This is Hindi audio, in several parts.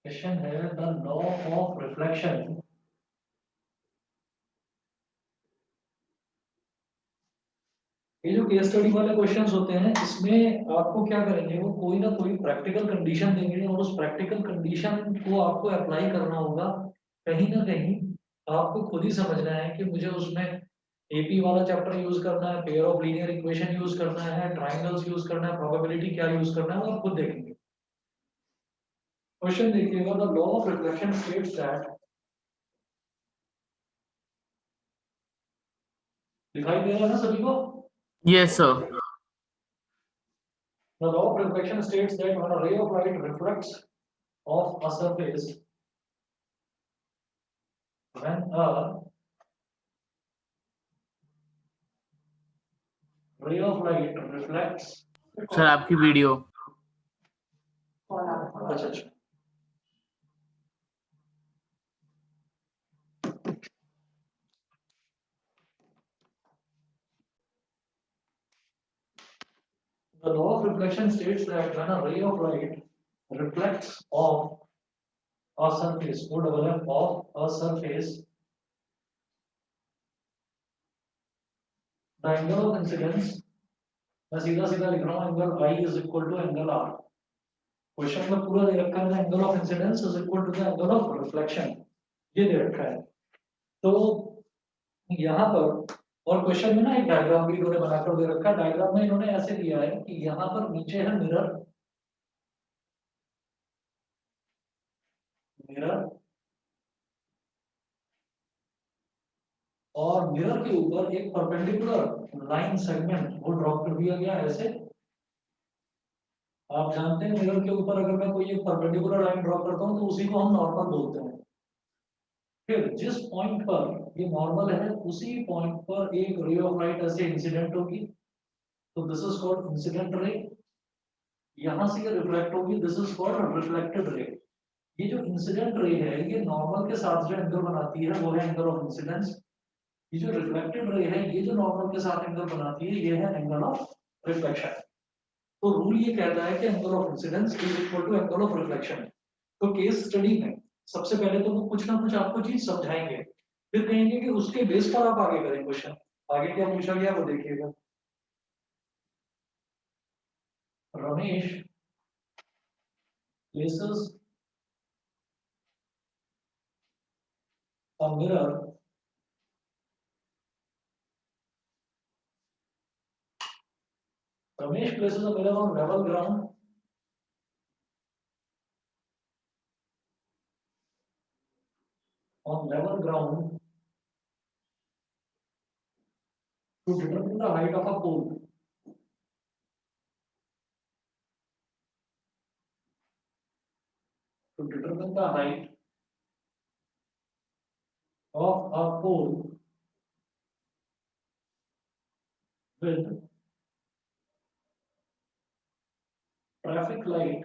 क्वेश्चन है द लॉ ऑफ रिफ्लेक्शन। ये जो केस स्टडी वाले क्वेश्चंस होते हैं इसमें आपको क्या करेंगे, वो कोई ना कोई प्रैक्टिकल कंडीशन देंगे और उस प्रैक्टिकल कंडीशन को आपको अप्लाई करना होगा। कहीं ना कहीं आपको खुद ही समझना है कि मुझे उसमें एपी वाला चैप्टर यूज करना है, pair of linear equation use करना है, ट्राइंगल्स यूज करना है, प्रोबेबिलिटी क्या यूज करना है, वो आप खुद देखेंगे। क्वेश्चन देखिएगा, the law of reflection states that, दिखाई दे रहा है ना सभी को? Yes, sir. The law of reflection states that when a ray of light reflects off a surface, when a ray of light reflects, Sir, आपकी वीडियो अच्छा अच्छा, the law of reflection states that when a ray of light reflects off a surface, O double F, off a surface, the angle of incidence, मैं सीधा सीधा लिख रहा हूँ, angle I is equal to angle R। Question में पूरा दे रखा है, angle of incidence is equal to the angle of reflection, ये दे रखा है। तो यहाँ पर और क्वेश्चन में ना एक डायग्राम भी इन्होंने बनाकर दे रखा है। डायग्राम में इन्होंने ऐसे दिया है कि यहाँ पर नीचे है मिरर, मिरर और मिरर के ऊपर एक परपेंडिकुलर लाइन सेगमेंट वो ड्रॉप कर दिया गया है ऐसे। आप जानते हैं मिरर के ऊपर अगर मैं कोई एक परपेंडिकुलर लाइन ड्रॉप करता हूँ तो उसी को हम नॉर्मल बोलते हैं। फिर जिस पॉइंट पर ये नॉर्मल है उसी पॉइंट पर एक रे ऑफ लाइट ऐसे इंसिडेंट होगी, तो this is called incident ray. यहां से ये रिफ्लेक्ट होगी, this is called reflected ray. ये जो इंसिडेंट रे है ये नॉर्मल के साथ जो एंगल बनाती है वो है एंगल ऑफ इंसिडेंस। ये जो रिफ्लेक्टेड रे है ये जो नॉर्मल के साथ एंगल बनाती है ये है एंगल ऑफ रिफ्लेक्शन। तो रूल ये कहता है कि angle of incidence is equal to angle of reflection. तो केस स्टडी में सबसे पहले तो वो कुछ ना कुछ आपको चीज समझाएंगे, फिर कहेंगे कि उसके बेस पर आप आगे करें क्वेश्चन। आगे क्या पूछा गया वो देखिएगा। Ramesh places a mirror Ramesh places a mirror on level ground to determine the height of a pole. To determine the height of a pole with traffic light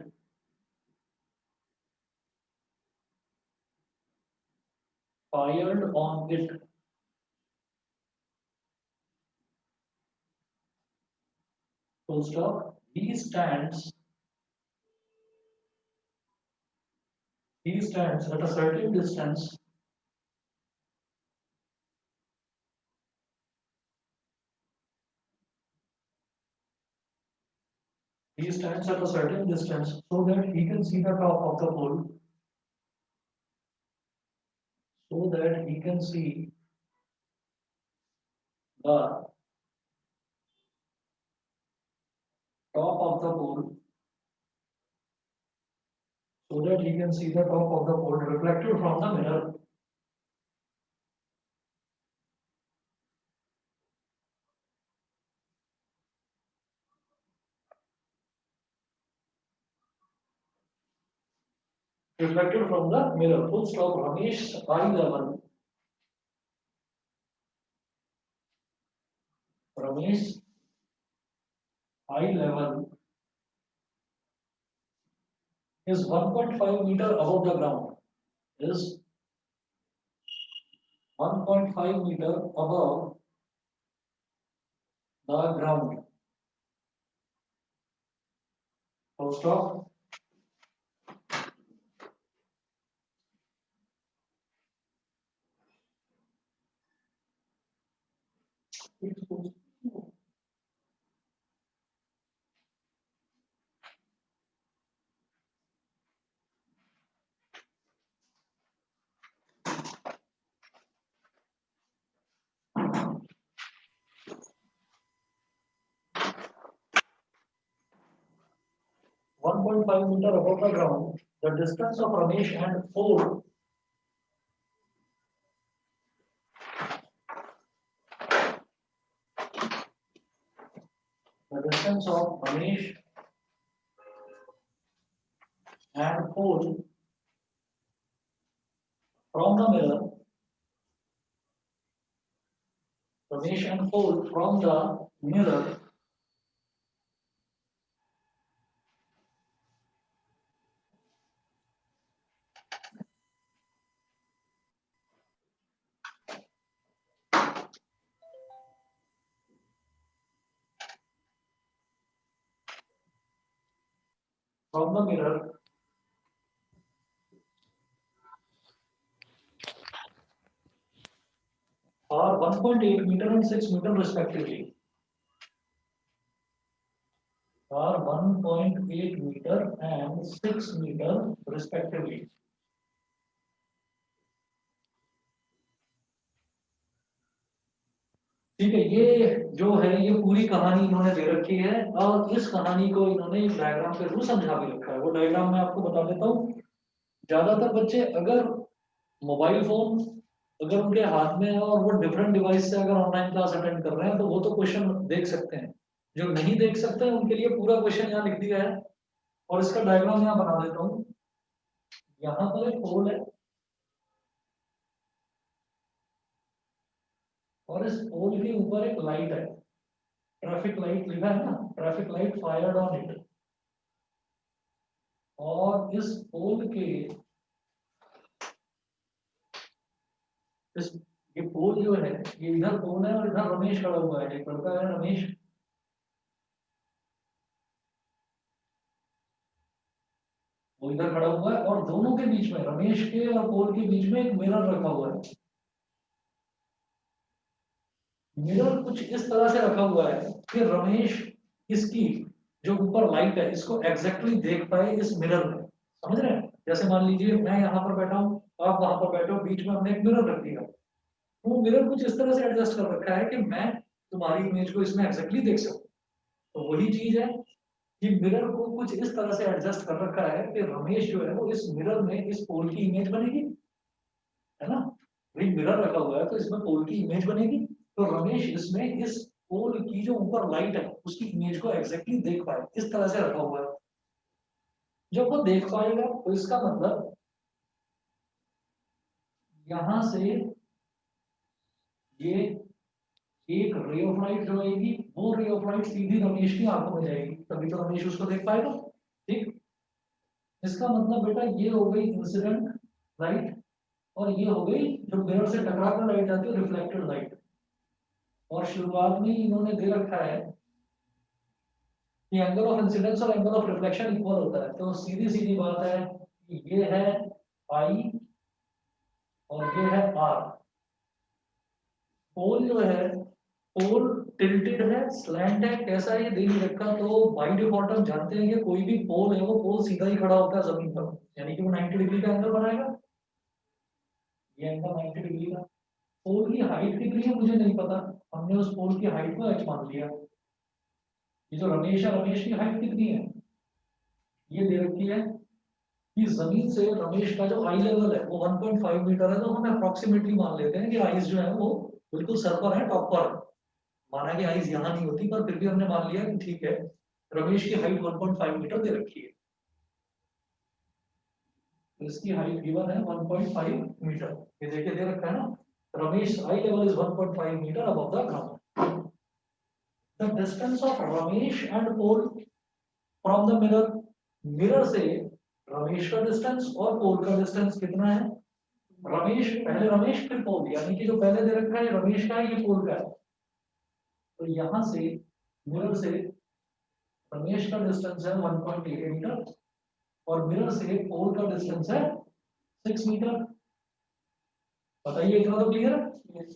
fired on it. Full stop. He stands at a certain distance he stands at a certain distance so that he can see the top of the pole, so that he can see the top of the pole, so that he can see the top of the pole reflected from the mirror. Reflected from the mirror. Full stop. Ramesh's eye level. Ramesh's eye level is 1.5 meter above the ground. Is 1.5 meter above the ground. Full stop. 1.5 meter above the ground, the distance of Ramesh and pole the distance of Ramesh and pole from the mirror, Ramesh and pole from the mirror from the mirror are 1.8 meter and 6 meter respectively. Are 1.8 meter and 6 meter respectively. ठीक है, ये जो है ये पूरी कहानी इन्होंने दे रखी है और इस कहानी को इन्होंने एक डायग्राम के थ्रू समझा भी रखा है। वो डायग्राम मैं आपको बता देता हूँ। ज्यादातर बच्चे अगर मोबाइल फोन अगर उनके हाथ में है और वो डिफरेंट डिवाइस से अगर ऑनलाइन क्लास अटेंड कर रहे हैं तो वो तो क्वेश्चन देख सकते हैं। जो नहीं देख सकते हैं उनके लिए पूरा क्वेश्चन यहाँ लिख दिया है और इसका डायग्राम यहाँ बना देता हूँ। यहाँ पर एक पोल है और इस पोल के ऊपर एक लाइट है, ट्रैफिक लाइट लिखा है ना, traffic light fired on it. और इस पोल के इस ये पोल जो है ये इधर पोल है और इधर रमेश खड़ा हुआ है, एक लड़का है रमेश। वो इधर खड़ा हुआ है और दोनों के बीच में रमेश के और पोल के बीच में एक मिरर रखा हुआ है। मिरर कुछ इस तरह से रखा हुआ है कि रमेश इसकी जो ऊपर लाइट है इसको एग्जैक्टली देख पाए इस मिरर में। समझ रहे हैं? जैसे मान लीजिए मैं यहाँ पर बैठा हूँ, आप वहां पर बैठे हो, बीच में हमने एक मिरर रख दिया। वो मिरर कुछ इस तरह से एडजस्ट कर रखा है कि मैं तुम्हारी इमेज को इसमें एग्जैक्टली देख सकूं। तो वही चीज है कि मिरर को कुछ इस तरह से एडजस्ट कर रखा है कि रमेश जो है वो इस मिरर में इस पोल की इमेज बनेगी, है ना। भाई मिरर रखा हुआ है तो इसमें पोल की इमेज बनेगी, तो रमेश इसमें इस पोल की जो ऊपर लाइट है उसकी इमेज को एग्जैक्टली देख पाए, इस तरह से रखा हुआ है। जब वो देख पाएगा तो इसका मतलब यहां से ये एक रे ऑफ लाइट जो आएगी वो रे ऑफ लाइट सीधी रमेश की आंखों में जाएगी, तभी तो रमेश उसको देख पाएगा। ठीक, इसका मतलब बेटा ये हो गई इंसिडेंट लाइट और ये हो गई जो मिरर से टकरा कर लाइट जाती है रिफ्लेक्टेड लाइट। और शुरुआत में ही इन्होंने दे रखा है कि एंगल ऑफ इंसिडेंस और एंगल ऑफ रिफ्लेक्शन इक्वल होता है, तो सीधी सीधी बात है कि ये है आई और ये है आर। पोल जो है पोल टिल्टेड है, स्लैंट है, कैसा है ये दे नहीं रखा। तो बाय डिफॉल्ट हम जानते हैं कि कोई भी पोल है वो पोल सीधा ही खड़ा होता है जमीन पर, यानी कि वो 90 डिग्री का एंगल बनाएगा। ये एंगल 90 डिग्री का। पोल की हाइट कितनी है मुझे नहीं पता, हमने उस पोल की हाइट को h मान लिया। ये जो रमेश है, रमेश की हाइट कितनी है ये दे रखी है कि जमीन से रमेश का जो आई लेवल है वो 1.5 मीटर है, तो हम अप्रोक्सीमेटली मान लेते हैं कि आईज जो है वो बिल्कुल सर पर है, टॉप पर। माना कि आईज यहाँ नहीं होती पर फिर भी हमने मान लिया कि ठीक है रमेश की हाइट 1.5 मीटर दे रखी है। तो इसकी हाइट गिवन है 1.5 मीटर, ये देखिए दे रखा है ना, Ramesh eye level is 1.5 metre above the ground. The distance of Ramesh and pole from the mirror, mirror से रमेश का डिस्टेंस और पोल का डिस्टेंस कितना है। रमेश पहले रमेश फिर पोल, यानी कि जो पहले दे रखा है रमेश का है ये पोल का है। तो यहां से मिरर से रमेश का डिस्टेंस है 1.8 मीटर और मिरर से पोल का डिस्टेंस है 6 मीटर। बताइए इतना तो क्लियर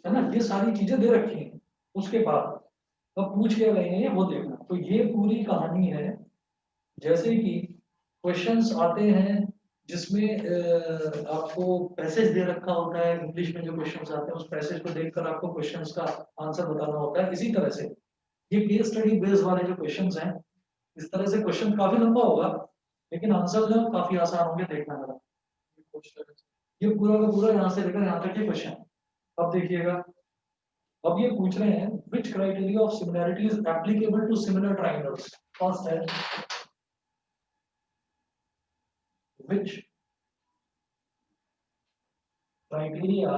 है ना। ये सारी चीजें दे रखी हैं उसके बाद अब पूछ क्या रहे हैं वो देखना। तो ये पूरी कहानी है। जैसे कि क्वेश्चंस आते हैं जिसमें आपको पैसेज दे रखा होता है, इंग्लिश में जो क्वेश्चंस आते हैं उस पैसेज को देखकर आपको क्वेश्चंस का आंसर बताना होता है। इसी तरह से ये केस स्टडी बेस्ड वाले जो क्वेश्चंस हैं, इस तरह से क्वेश्चन काफी लंबा होगा लेकिन आंसर जो है काफी आसान होंगे। देखना जरा, ये पूरा का पूरा यहाँ से लेकर यहाँ तक के क्वेश्चन। अब देखिएगा, अब ये पूछ रहे हैं which criteria of similarity is applicable to similar triangles. First है which criteria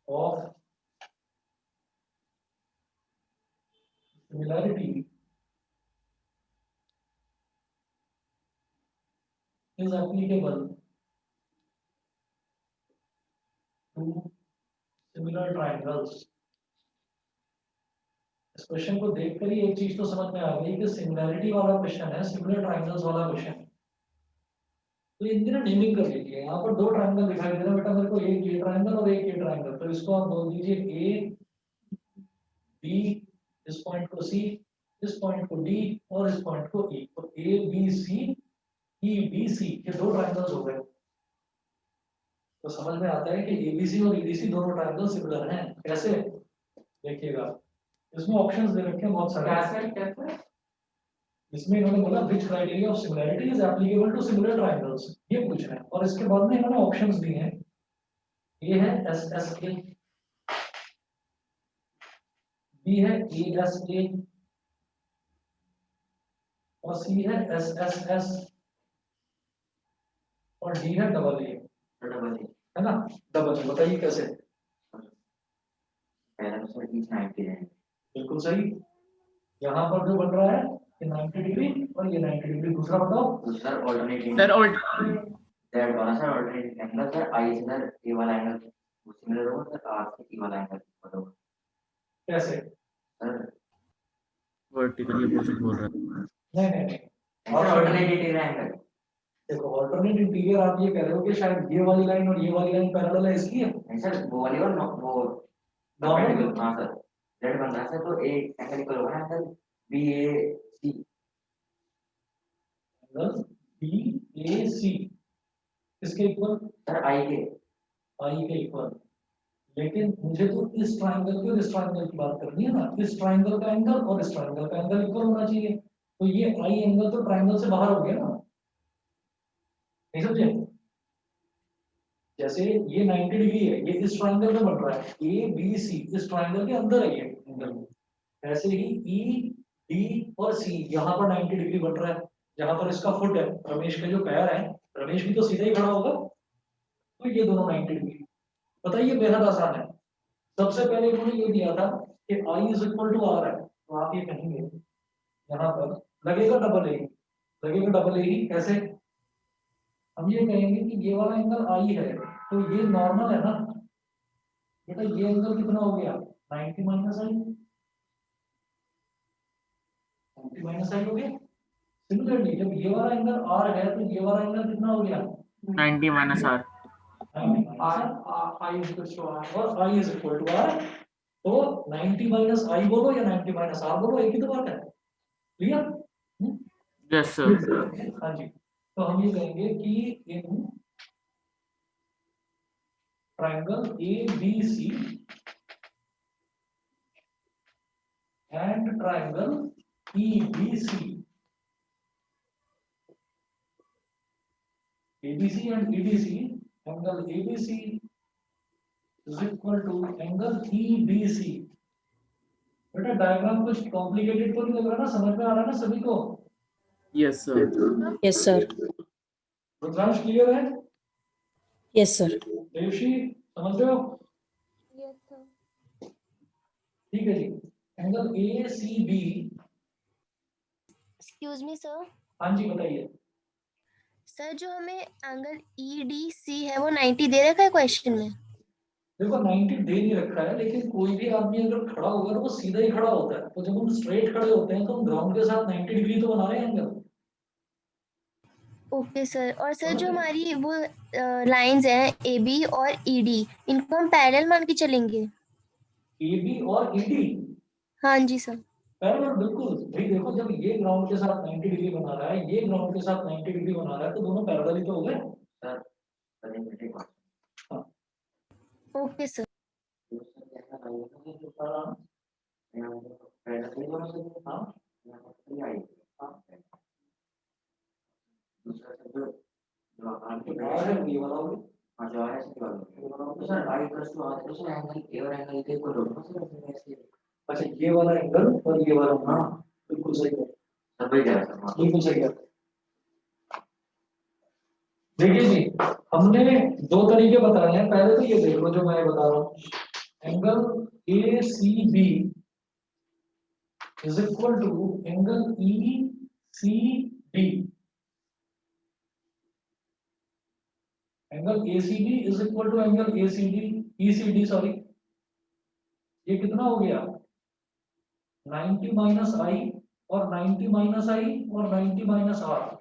of similarity is applicable to similar triangles। इस क्वेश्चन को देखकर ही एक चीज तो समझ में आ गई कि सिमिलैरिटी वाला क्वेश्चन है, सिमिलर ट्राइंगल्स वाला क्वेश्चन है। तो इनकी ना नेमिंग कर लीजिए। यहाँ पर दो ट्राइंगल दिखाई दे रहे हैं बेटा मेरे को, एक ये ट्राइंगल और एक ये ट्राइंगल। तो इसको आप बोल दीजिए ए बी, इस पॉइंट को सी, इस पॉइंट को डी और इस पॉइंट को ई। तो A B C E B C ये दो ट्राइंगल्स हो गए। तो समझ में आता है कि एबीसी और ईडीसी दोनों ट्राइंगल सिमिलर हैं। कैसे देखिएगा, इसमें ऑप्शंस दे रखे हैं बहुत सारे। कैसे इसमें इन्होंने बोला which criteria of similarity is applicable to similar triangles, ये पूछ रहे हैं। और इसके बाद में इन्होंने ऑप्शंस दिए हैं। ए है एस एस ए, बी है ए एस ए और सी है एस एस एस और डी है डबल ए। डबल ए है ना, डबल ए। बताइए कैसे। पहला तो 90 है, बिल्कुल सही। यहाँ पर जो बन रहा है ये 90 डिग्री और ये 90 डिग्री। दूसरा बताओ। दूसरा ऑल्टरनेटिंग सर दैट वाला sir alternating angle sir I sir A वाला एंगल सिमिलर होगा सर आर से ई वाला एंगल होगा। कैसे सर? वर्टिकली अपोजिट बोल रहा है। नहीं ऑल्टरनेटिंग एंगल। देखो ऑल्टरनेट इंटीरियर आप ये कह रहे हो कि शायद ये वाली लाइन और ये वाली लाइन पैरेलल है इसलिए। नहीं सर वो वाली और वो नॉर्मल। हाँ सर जेड बन रहा है सर, तो एक एंगल इक्वल होगा ना सर बी ए सी। एंगल बी ए सी किसके इक्वल सर? आई के इक्वल। लेकिन मुझे तो इस ट्रायंगल की और इस ट्रायंगल की बात करनी है ना। इस ट्रायंगल का एंगल और इस ट्रायंगल का एंगल इक्वल होना चाहिए। तो ये आई एंगल तो ट्रायंगल से बाहर हो गया ना, नहीं समझे? जैसे ये 90 डिग्री है, ये इस ट्रायंगल में बन रहा है, ए बी सी इस ट्रायंगल के अंदर है ये एंगल। ऐसे ही ई डी और सी यहाँ पर 90 डिग्री बन रहा है। जहां पर इसका फुट है, रमेश के जो पैर है, रमेश भी तो सीधा ही खड़ा होगा। तो ये दोनों 90 डिग्री। बताइए बेहद आसान है। सबसे पहले इन्होंने ये दिया था कि आई इज इक्वल टू आर है, तो आप ये कहेंगे यहाँ पर लगेगा डबल ए, लगेगा डबल ए ही। कैसे? हम ये कहेंगे कि ये वाला एंगल आई है तो ये नॉर्मल है ना बेटा। ये एंगल कितना हो गया 90 माइनस आई, 90 माइनस आई हो गया। सिमिलरली जब ये वाला एंगल आर है तो ये वाला एंगल कितना हो गया 90 minus R. I is equal to R और I is equal to R. तो 90 माइनस आई बोलो या 90 माइनस आर बोलो, एक ही तो बात है। क्लियर? Yes sir. हाँ जी। तो हम ये कहेंगे कि in triangle ABC and triangle EBC, ABC and EDC, angle ABC is equal to angle EBC। बेटा डायग्राम कुछ कॉम्प्लिकेटेड तो नहीं लग रहा ना, समझ में आ रहा है ना सभी को? Yes sir. Yes sir. Rudransh clear है? Yes sir. देवशी समझ रहे हो? Yes sir. ठीक है जी। Angle ACB। Excuse me sir. हाँ जी बताइए। सर जो हमें एंगल EDC है वो 90 दे रखा है क्वेश्चन में। देखो 90 दे नहीं रखा है, लेकिन कोई भी आदमी अगर खड़ा होगा तो वो सीधा ही खड़ा होता है। तो जब हम स्ट्रेट खड़े होते हैं तो हम ग्राउंड के साथ 90 डिग्री तो बना रहे हैं एंगल। Okay sir. और सर जो हमारी वो लाइंस हैं AB और ED, इनको हम पैरेलल मान के चलेंगे। AB और ED हाँ जी सर। पैरेलल, बिल्कुल भाई। देखो जब ये ग्राउंड के साथ 90 डिग्री बना रहा है, ये ग्राउंड के साथ 90 डिग्री बना रहा है, तो दोनों पैरेलल ही तो हो गए। Okay sir. हाँ और है ये वाला हो गया। अच्छा ये वाला एंगल और ये वाला, हाँ बिल्कुल सही है, बिल्कुल सही है। देखिए जी, हमने दो तरीके बताए हैं। पहले तो ये देख लो जो मैं बता रहा हूँ, angle ACB is equal to angle ECD। Angle ACB is equal to angle ECD sorry. ये कितना हो गया, 90 माइनस आई और 90 माइनस आई और 90 माइनस आर,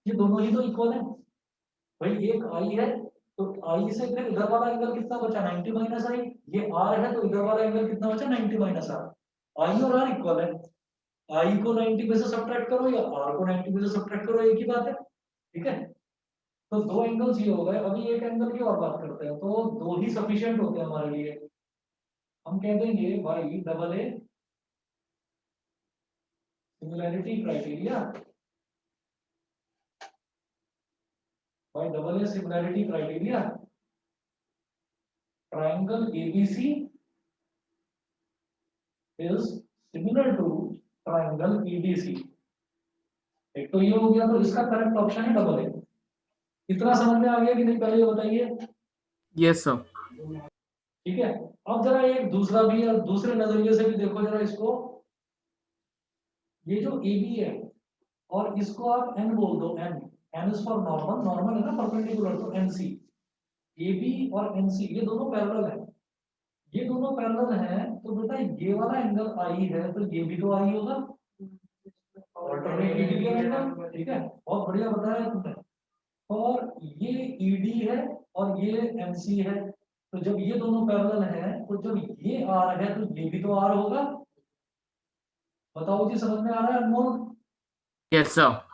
ये दोनों ही तो इक्वल है भाई। एक आई है तो आई से फिर इधर वाला एंगल कितना बचा, 90 माइनस आई। ये आर है तो इधर वाला एंगल कितना बचा, 90 माइनस आर। आई और आर इक्वल है, आई को 90 में से सब्ट्रैक्ट करो या आर को 90 में से सब्ट्रैक्ट करो, एक ही बात है। ठीक है, तो दो एंगल्स ये हो गए। अभी एक एंगल की और बात करते हैं, तो दो ही सफिशिएंट होते हैं हमारे लिए। हम कह देंगे भाई double A similarity criteria, by double A similarity criteria, triangle ABC is similar to triangle EDC। एक तो ये हो गया, तो इसका करेक्ट ऑप्शन है डबल ए। इतना समझ में आ गया कि नहीं, पहले ये बताइए। Yes sir. ठीक है, अब जरा एक दूसरा भी और दूसरे नजरिए से भी देखो जरा इसको। ये जो AB है और इसको आप N बोल दो, N, N is for normal, normal है ना परपेंडिकुलर, तो NC। AB और NC ये दोनों पैरेलल है, ये दोनों पैरेलल हैं, तो बेटा ये वाला एंगल आई है तो ये भी तो आई होगा, ऑल्टरनेट इंटीरियर एंगल। ठीक है, बहुत बढ़िया बताया तुमने। और ये ED है और ये MC है, तो जब ये दोनों पैरेलल हैं तो जब ये R है तो ये भी तो R होगा। बताओ जी, समझ में आ रहा है अनमोल? Yes sir.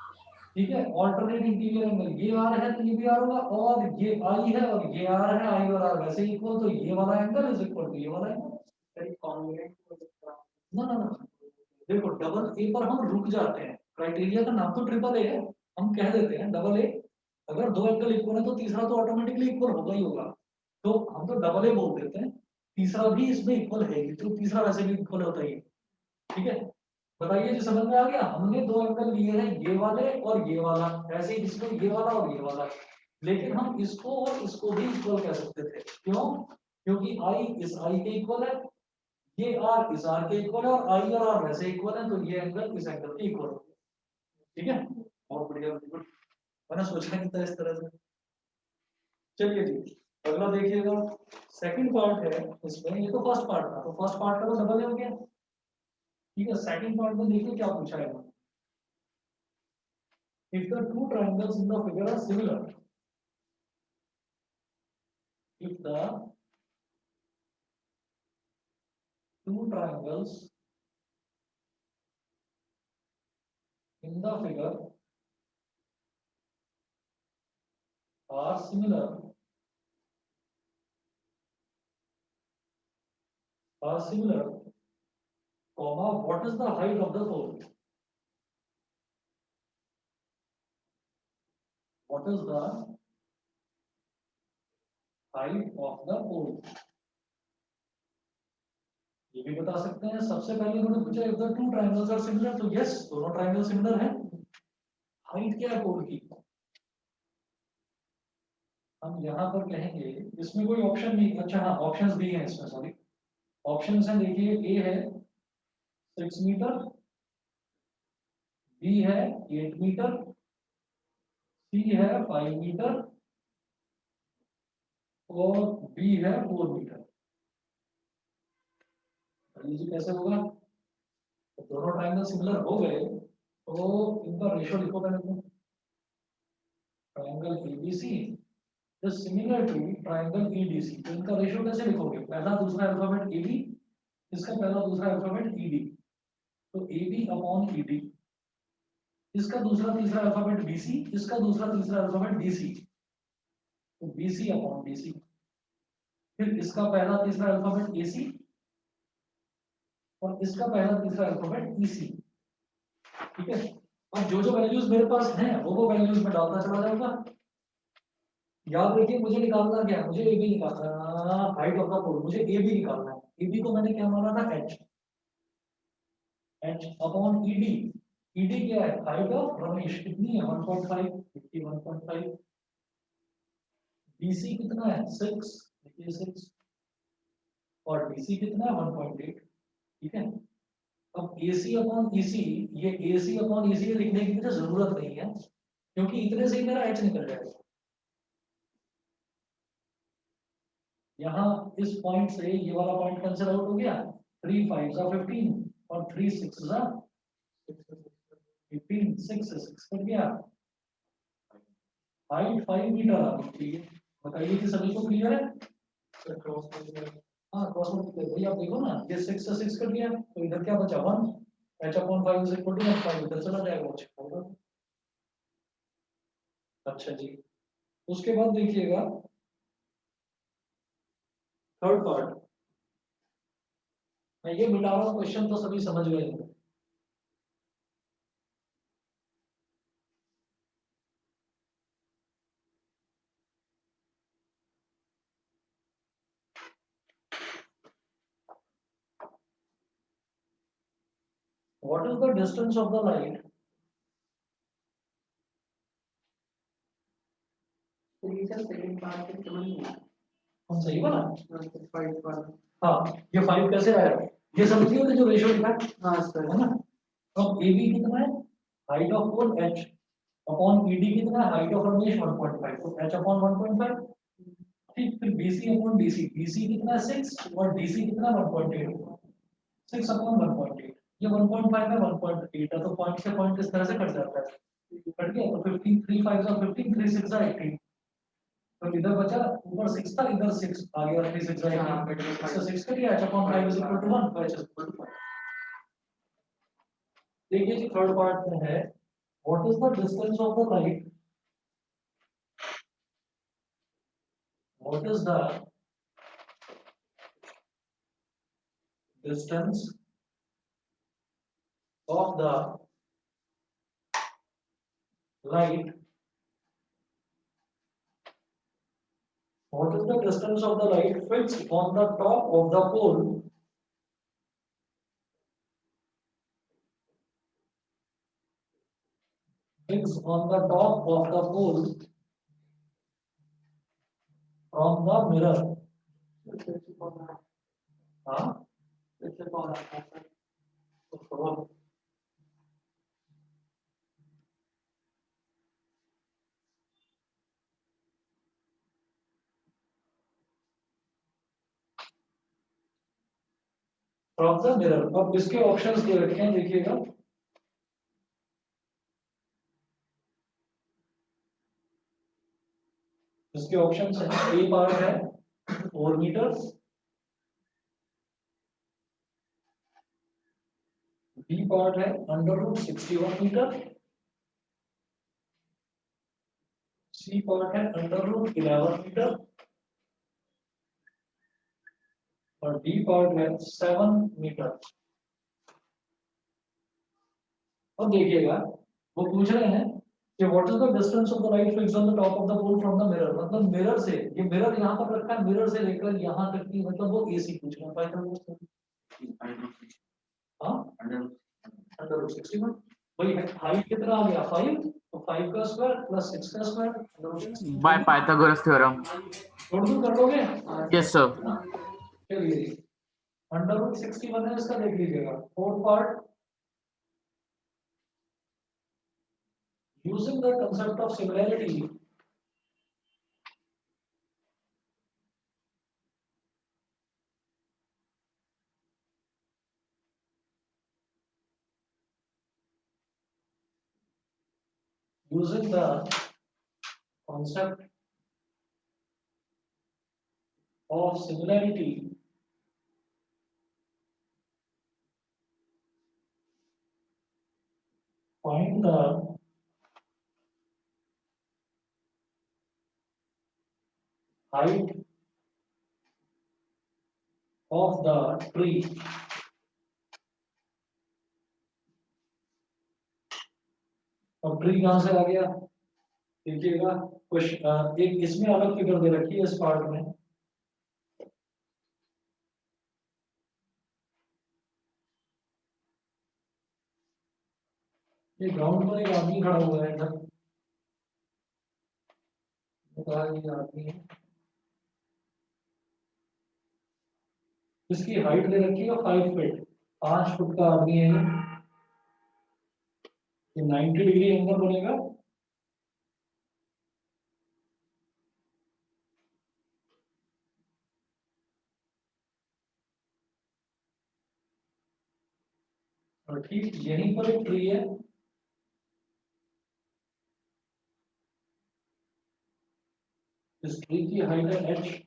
ठीक है, ऑल्टरनेट इंटीरियर एंगल, ये R है तो ये भी R होगा, और ये I है और ये R है, I और R वैसे इक्वल, तो ये वाला एंगल इज इक्वल टू ये वाला एंगल। ना ना ना, देखो डबल ए पर हम रुक जाते हैं, क्राइटेरिया का नाम तो ट्रिपल ए है, हम कह देते हैं डबल ए। अगर दो एंगल इक्वल है तो तीसरा तो ऑटोमेटिकली इक्वल होगा ही होगा, तो हम तो डबल ए बोल देते हैं। तीसरा भी इसमें इक्वल है ही, तो तीसरा वैसे भी इक्वल होता ही है। ठीक है, बताइए जी, समझ में आ गया? हमने दो एंगल लिए हैं, ये वाले और ये वाला, ऐसे ही इसको ये वाला और ये वाला, लेकिन हम इसको और इसको भी इक्वल कह सकते थे। क्यों? क्योंकि आई इस आई के इक्वल है, ये आर इस आर के इक्वल है, और आई और आर वैसे इक्वल है, तो ये एंगल इस एंगल के इक्वल है। ठीक है, बहुत बढ़िया, बिल्कुल। मैंने सोचा नहीं था इस तरह से। चलिए जी, अगला देखिएगा, सेकंड पार्ट है इसमें। ये तो फर्स्ट पार्ट था, तो फर्स्ट पार्ट का तो डबल हो गया। ठीक है, सेकंड पार्ट में देखिए क्या पूछा है। If the two triangles in the figure are similar, if the two triangles in the figure are similar, comma, what is the height of the pole? What is the height of the pole? ये भी बता सकते हैं। सबसे पहले उन्होंने पूछा if the two triangles are similar, तो yes, दोनों ट्रायंगल सिमिलर हैं। हाइट क्या है पोल की? हम यहाँ पर कहेंगे, इसमें कोई ऑप्शन नहीं, अच्छा हाँ ऑप्शंस दिए हैं इसमें, सॉरी ऑप्शंस हैं। देखिए, ए है 6 मीटर, बी है 8 मीटर, सी है 5 मीटर और बी है 4 मीटर। जी कैसे होगा? तो दोनों ट्रायंगल सिमिलर हो गए तो इनका रेशियो लिखो पहले तो। Triangle ABC is similar to triangle EDC, तो इनका रेशियो कैसे लिखोगे? पहला दूसरा अल्फाबेट AB इसका पहला दूसरा अल्फाबेट ईडी, तो एबी अपॉन ईडी, इसका दूसरा तीसरा अल्फाबेट बीसी, इसका दूसरा तीसरा अल्फाबेट डीसी, तो बीसी अपॉन डीसी, फिर इसका पहला तीसरा अल्फाबेट एसी और इसका पहला तीसरा अल्फाबेट ईसी। ठीक है, अब जो जो वैल्यूज मेरे पास हैं वो वैल्यूज में डालता चला जाऊंगा। याद रखिए मुझे निकालना क्या है, मुझे ए बी निकालना, हाइट ऑफ द पोल मुझे ए बी निकालना है। ए बी को मैंने क्या माना था, H, H upon ED, ED क्या है, हाइट ऑफ रमेश कितनी है 1.5, 1.5, बीसी कितना है 6, देखिए 6, और डीसी कितना है 1.8। ठीक है, अब AC अपॉन EC, ये AC अपॉन EC लिखने की मुझे जरूरत नहीं है क्योंकि इतने से ही मेरा H निकल जाएगा। यहाँ इस पॉइंट से ये वाला पॉइंट कैंसिल आउट हो गया, 3 5 15 और 3 6 15, 6 से 6 कट गया, हाइट 5 मीटर आ गई। ठीक है, बताइए कि सभी को क्लियर है? हाँ क्रॉस मल्टीप्लाई, भाई आप देखो ना, ये 6 से 6 कट गया तो इधर क्या बचा 1, h upon 5 is equal to 1, 5 इधर चला जाएगा, h होगा। अच्छा जी, उसके बाद देखिएगा थर्ड पार्ट, मैं ये मिटा रहा हूँ, क्वेश्चन तो सभी समझ गए हैं। What is the distance of the light? हम सही बोला? हाँ, ये 5 कैसे आया? ये समझिए कि जो रेशियो लिखा है, हाँ सर, है ना? अब AB कितना है, height of pole h upon ED कितना है, हाइट ऑफ रमेश 1.5, तो h अपॉन 1.5। ठीक, फिर BC अपॉन DC, BC कितना है 6 और DC कितना है 1.8, 6 अपॉन 1.8, ये 1.5 है 1.8 है, तो पॉइंट से पॉइंट इस तरह से कट जाता है, कट गया तो 15 3 5 15, 3 6 18, तो इधर बचा, ऊपर 6 था इधर 6 आ गया, 3 6 18, so 6 का क्या h upon 5 is equal to 1, तो h is equal to 5। देखिए जी थर्ड पार्ट में है, what is the distance of the light, what is the distance of the light, what is the distance of the light fixed on the top of the pole fixed on the top of the pole from the mirror? हाँ, फ्रॉम द मिरर। अब इसके ऑप्शंस दे रखे हैं, देखिएगा इसके ऑप्शंस हैं, ए पार्ट है 4 मीटर, बी पार्ट है √61 मीटर, सी पार्ट है √11 मीटर और डी पार्ट है 7 मीटर। अब देखिएगा वो पूछ रहे हैं कि what is the distance of the light fixed on the top of the pole from the mirror, मतलब मिरर से, ये मिरर यहाँ पर रखा है, मिरर से लेकर यहाँ तक की, मतलब वो एसी पूछ रहे हैं, पाइथन हाँ √61, वही है, हाइट कितना आ गया 5, तो 5 का स्क्वायर प्लस 6 का स्क्वायर By Pythagoras theorem. छोड़ दूं, कर लोगे? Yes, sir. चलिए √61 है, इसका देख लीजिएगा fourth part, using the concept of similarity, using the concept of similarity, height of the tree अब ट्री कहां से आ गया देखिएगा क्वेश्चन एक इसमें अलग फिगर दे रखी है इस पार्ट में ये ग्राउंड पर एक आदमी खड़ा हुआ है इधर ये आदमी है इसकी हाइट दे रखी है 5 फीट 5 फुट का आदमी है ये 90 डिग्री एंगल बनेगा और ठीक यहीं पर एक ट्री है इस ट्री की हाइट है h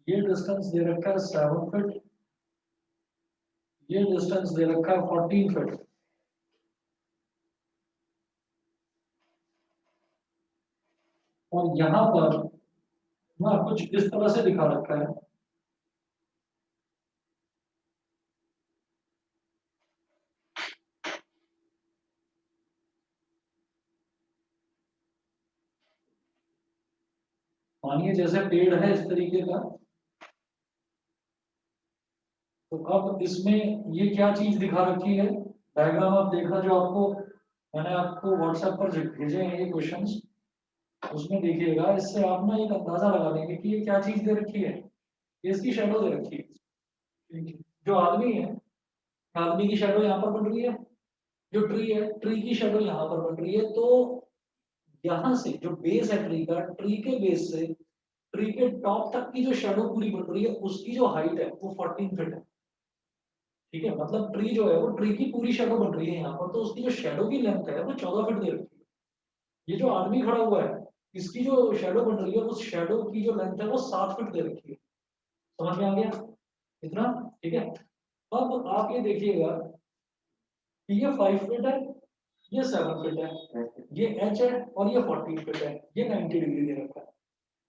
ये डिस्टेंस दे रखा है 7 फीट ये डिस्टेंस दे रखा है 14 फीट और यहाँ पर ना कुछ इस तरह से दिखा रखा है मानिए जैसे पेड़ है इस तरीके का तो अब इसमें ये क्या चीज दिखा रखी है डायग्राम आप देखना जो आपको मैंने आपको व्हाट्सएप पर जो भेजे हैं ये क्वेश्चंस उसमें देखिएगा इससे आप ना एक अंदाजा लगा लेंगे कि ये क्या चीज दे रखी है ये इसकी शैडो दे रखी है जो आदमी है आदमी की शैडो यहाँ पर बन रही है जो ट्री है ट्री की शैडो यहाँ पर बन रही है तो यहाँ से जो बेस है ट्री का ट्री के बेस से ट्री के टॉप तक की जो शैडो पूरी बन रही है उसकी जो हाइट है वो 14 फीट है ठीक है मतलब ट्री जो है वो ट्री की पूरी शैडो बन रही है यहाँ पर तो उसकी जो शैडो की लेंथ है वो 14 फीट दे रखी है ये जो आदमी खड़ा हुआ है इसकी जो शैडो बन रही है उस शैडो की जो लेंथ है वो 7 फीट दे रखी है समझ में आ गया इतना ठीक है अब आप ये देखिएगा कि ये 5 फीट है ये 7 फीट है ये h है और ये 14 फीट है ये 90 डिग्री दे रखा है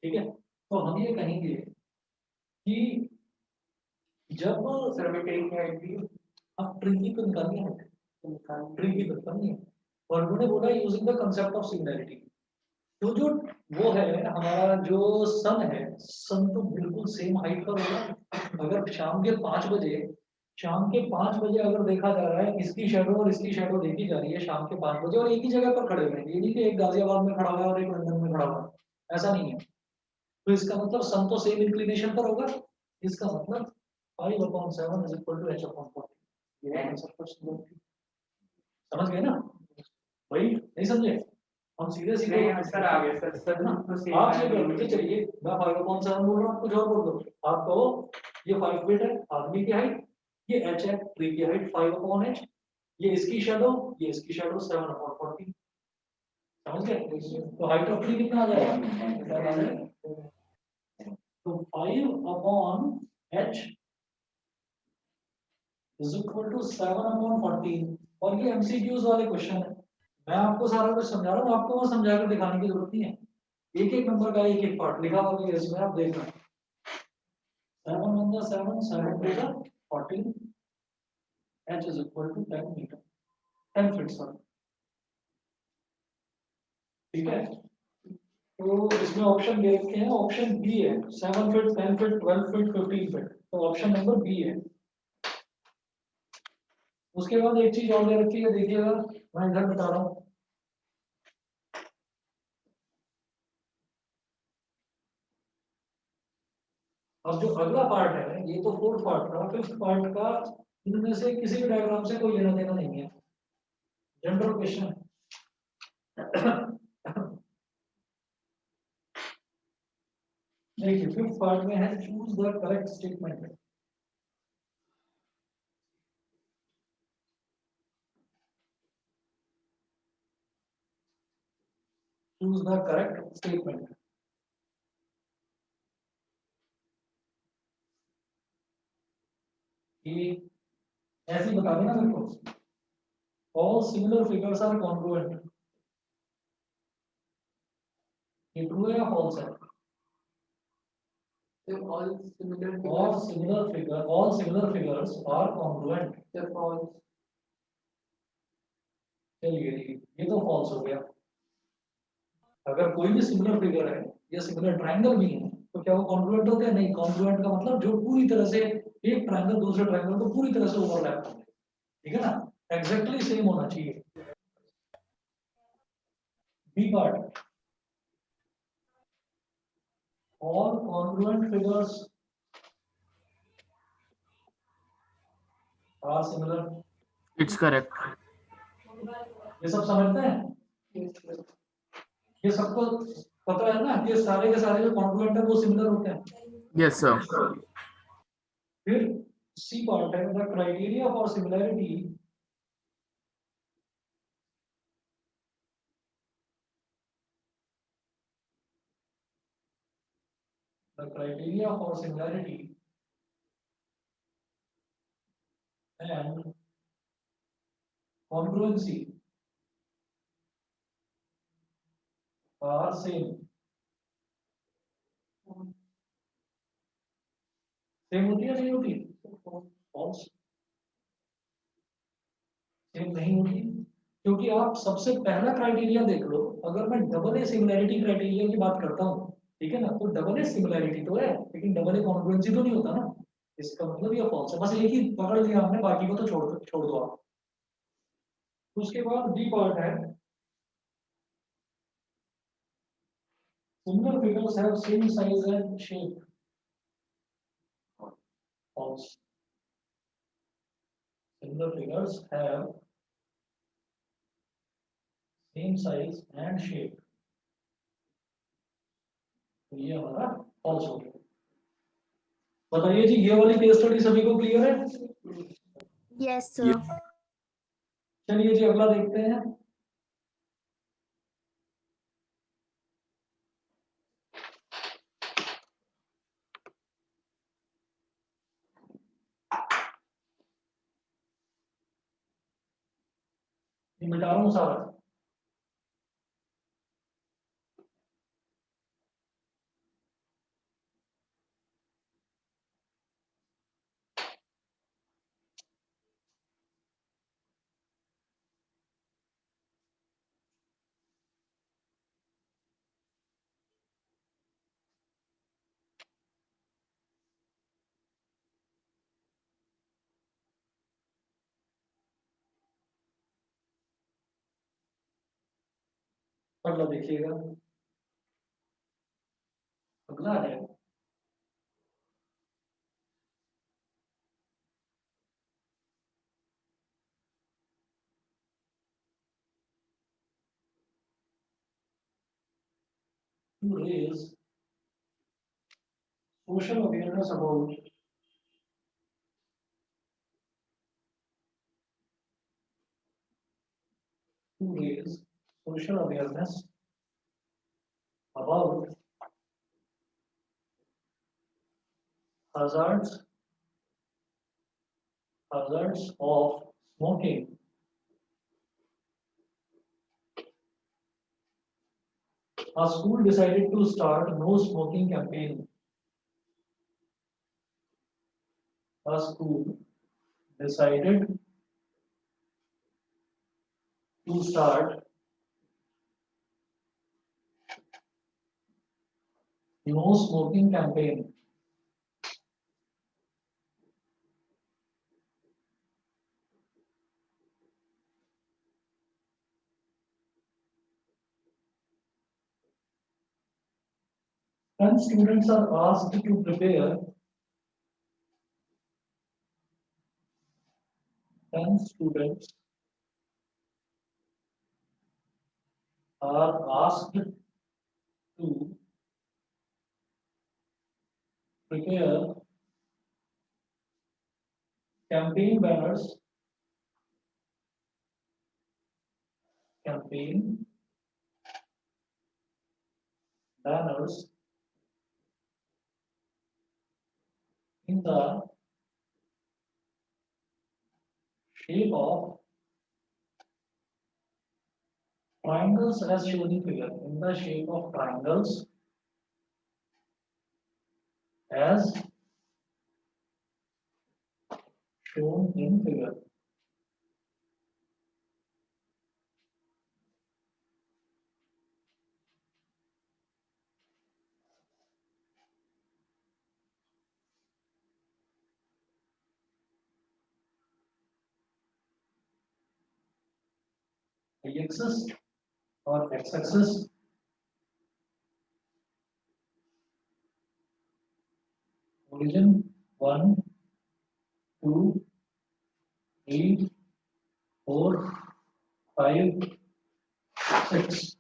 ठीक है तो हम ये कहेंगे कि जब सर मैं कहीं क्या है आप ट्री की तो निकालनी है ट्री की तो निकालनी है और उन्होंने बोला using the concept of similarity तो जो वो है हमारा जो सन तो बिल्कुल सेम हाइट पर होगा अगर शाम के 5 बजे अगर देखा जा रहा है इसकी शैडो और इसकी शैडो देखी जा रही है शाम के 5 बजे और एक ही जगह पर खड़े हुए हैं ये नहीं कि एक गाजियाबाद में खड़ा हुआ है और एक लंदन में खड़ा हुआ है ऐसा नहीं है तो इसका मतलब सन तो सेम इंक्लिनेशन पर होगा इसका मतलब 5/7 इज इक्वल टू h/40 ये आंसर क्वेश्चन समझ गए ना वही नहीं समझे हम सीधे सीधे सर आ गया सर सर ना तो सेम आप ये करके चलिए मैं 5/7 बोल रहा हूँ कुछ और बोल दो आप कहो ये 5 फीट है आदमी की हाइट ये h है ट्री की हाइट 5/h ये इसकी शैडो 7/40 समझ गए तो हाइट ऑफ ट्री कितना आ जाएगा तो 5/h इज इक्वल टू 7/14 और ये एमसीक्यूज वाले क्वेश्चन है मैं आपको सारा कुछ समझा रहा हूँ आपको वो समझा कर दिखाने की जरूरत नहीं है एक एक नंबर का एक एक पार्ट लिखा हुआ है इसमें आप देखना 7 1 7 7 2 14 h is equal to 10 metre 10 feet sorry ठीक है तो इसमें ऑप्शन दे रखे हैं ऑप्शन बी है 7 फीट 10 फीट 12 फीट 15 फीट तो ऑप्शन नंबर बी है उसके बाद एक चीज और दे रखी है देखिएगा मैं इधर बता रहा हूँ अब जो अगला पार्ट है ये तो फोर्थ पार्ट था फिफ्थ पार्ट का इनमें से किसी भी डायग्राम से कोई लेना देना नहीं है जनरल क्वेश्चन देखिए फिफ्थ पार्ट में है choose the correct statement choose the correct statement कि ऐसे ही बता देना मेरे को all similar figures are congruent ये ट्रू है या फॉल्स है? They're all similar All figures. similar figures are congruent. They're false. चलिए ये तो फॉल्स हो गया। अगर कोई भी सिमिलर फिगर है या सिमिलर ट्रायंगल भी है तो क्या वो कॉन्ग्रुएंट होते हैं? नहीं, कॉन्ग्रुएंट का मतलब जो पूरी तरह से एक ट्रायंगल दूसरे ट्रायंगल को पूरी तरह से ओवरलैप कर ले, ठीक है ना, एग्जैक्टली सेम होना चाहिए। B part, all congruent figures are similar. It's correct. ये सब समझते हैं? Yes, yes. ये सबको पता है ना कि सारे के सारे जो कॉन्ग्रुएंट है वो सिमिलर होते हैं। Yes, sir. फिर सी पार्ट है, the criteria for similarity the criteria for similarity and congruency are same. Same होती है नहीं होती? फॉल्स, सेम नहीं होती, क्योंकि आप सबसे पहला क्राइटेरिया देख लो। अगर मैं डबल ए सिमिलैरिटी क्राइटेरिया की बात करता हूँ, ठीक है ना, तो डबल ए सिमिलैरिटी तो है लेकिन डबल ए कॉन्ग्रुएंसी तो नहीं होता ना। इसका मतलब ये फॉल्स है। बस एक ही पकड़ लिया हमने, बाकी को तो छोड़ दो आप। उसके बाद बी पार्ट है, similar figures have same size and shape. False. Similar figures have same size and shape. तो ये हमारा false हो गया। बताइए जी, ये वाली केस स्टडी सभी को क्लियर है? Yes, sir. चलिए जी अगला देखते हैं। ये मिटा रहा हूँ सारा। अगला देखिएगा, अगला है to raise social awareness about to raise social awareness about hazards of smoking. A school decided to start no smoking campaign. A school decided to start no smoking campaign. When students are asked to prepare, when students are asked to prepare campaign banners, campaign banners in the shape of triangles as shown in figure, in the shape of triangles as shown in figure. Y-axis or x-axis, origin 1, 2, 3, 4, 5, 6.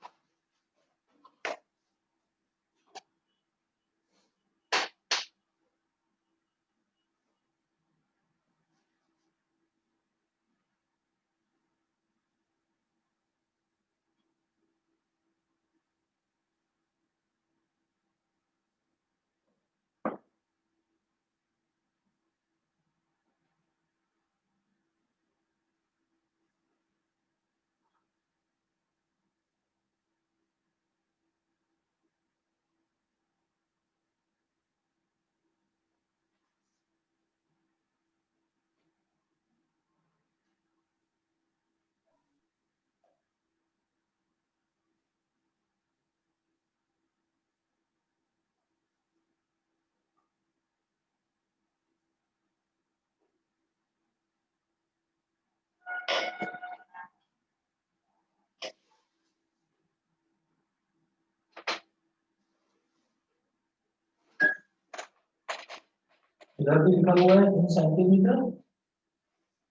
इधर भी लिखा हुआ है इन सेंटीमीटर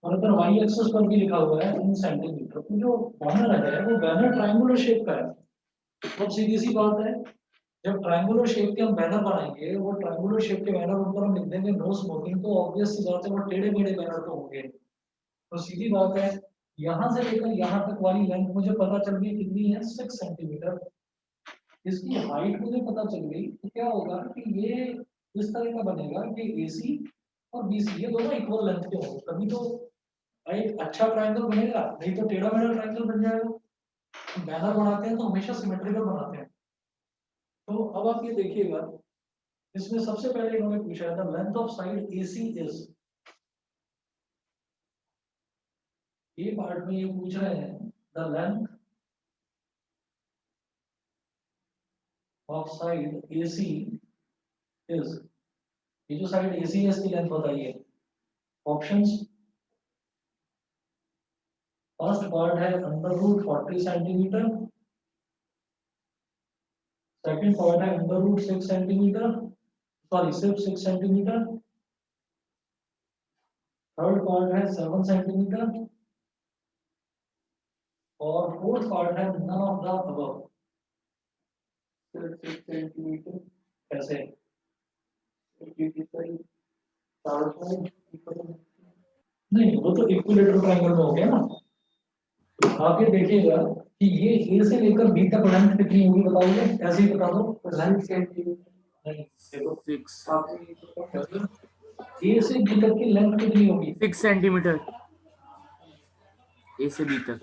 और इधर वाई एक्सिस पर भी लिखा हुआ है इन सेंटीमीटर। तो जो बैनर है वो बैनर ट्रायंगुलर शेप का है। बहुत सीधी सी बात है, जब ट्रायंगुलर शेप के हम बैनर बनाएंगे, वो ट्रायंगुलर शेप के बैनर ऊपर हम लिख देंगे नो स्मोकिंग, तो ऑब्वियस सी बात है वो टेढ़े मेढ़े बैनर तो होंगे। तो सीधी बात है, यहाँ से लेकर यहाँ तक वाली लेंथ मुझे पता चल गई कितनी है, 6 सेंटीमीटर। इसकी हाइट मुझे पता चल गई, तो क्या होगा कि ये इस तरह का बनेगा कि AC और BC ये दोनों इक्वल लेंथ के होंगे, तभी तो एक अच्छा ट्रायंगल बनेगा, नहीं तो टेढ़ा मेढ़ा ट्रायंगल बन जाएगा। बैनर बनाते हैं तो हमेशा सिमेट्रिकल बनाते हैं। तो अब आप ये देखिएगा, इसमें सबसे पहले इन्होंने पूछा था length of side AC is, ये पार्ट में ये पूछ रहे हैं the length of side AC is, ये जो साइड AC है इसकी लेंथ बताइए। ऑप्शंस, फर्स्ट पार्ट है √40 सेंटीमीटर, सेकंड पार्ट है √6 सेंटीमीटर, सॉरी सिर्फ 6 सेंटीमीटर, थर्ड पार्ट है 7 सेंटीमीटर और फोर्थ पार्ट है none of the above. 6 centimetre कैसे? नहीं, वो तो इक्विलेटरल ट्रायंगल में हो गया ना। आप ये देखिएगा कि ये ए से लेकर बी तक लेंथ कितनी होगी बताओगे, ऐसे ही बता दो। लेंथ सेंटीमीटर नहीं देखो, 6 ए से बी तक की लेंथ कितनी होगी? 6 सेंटीमीटर A से B तक।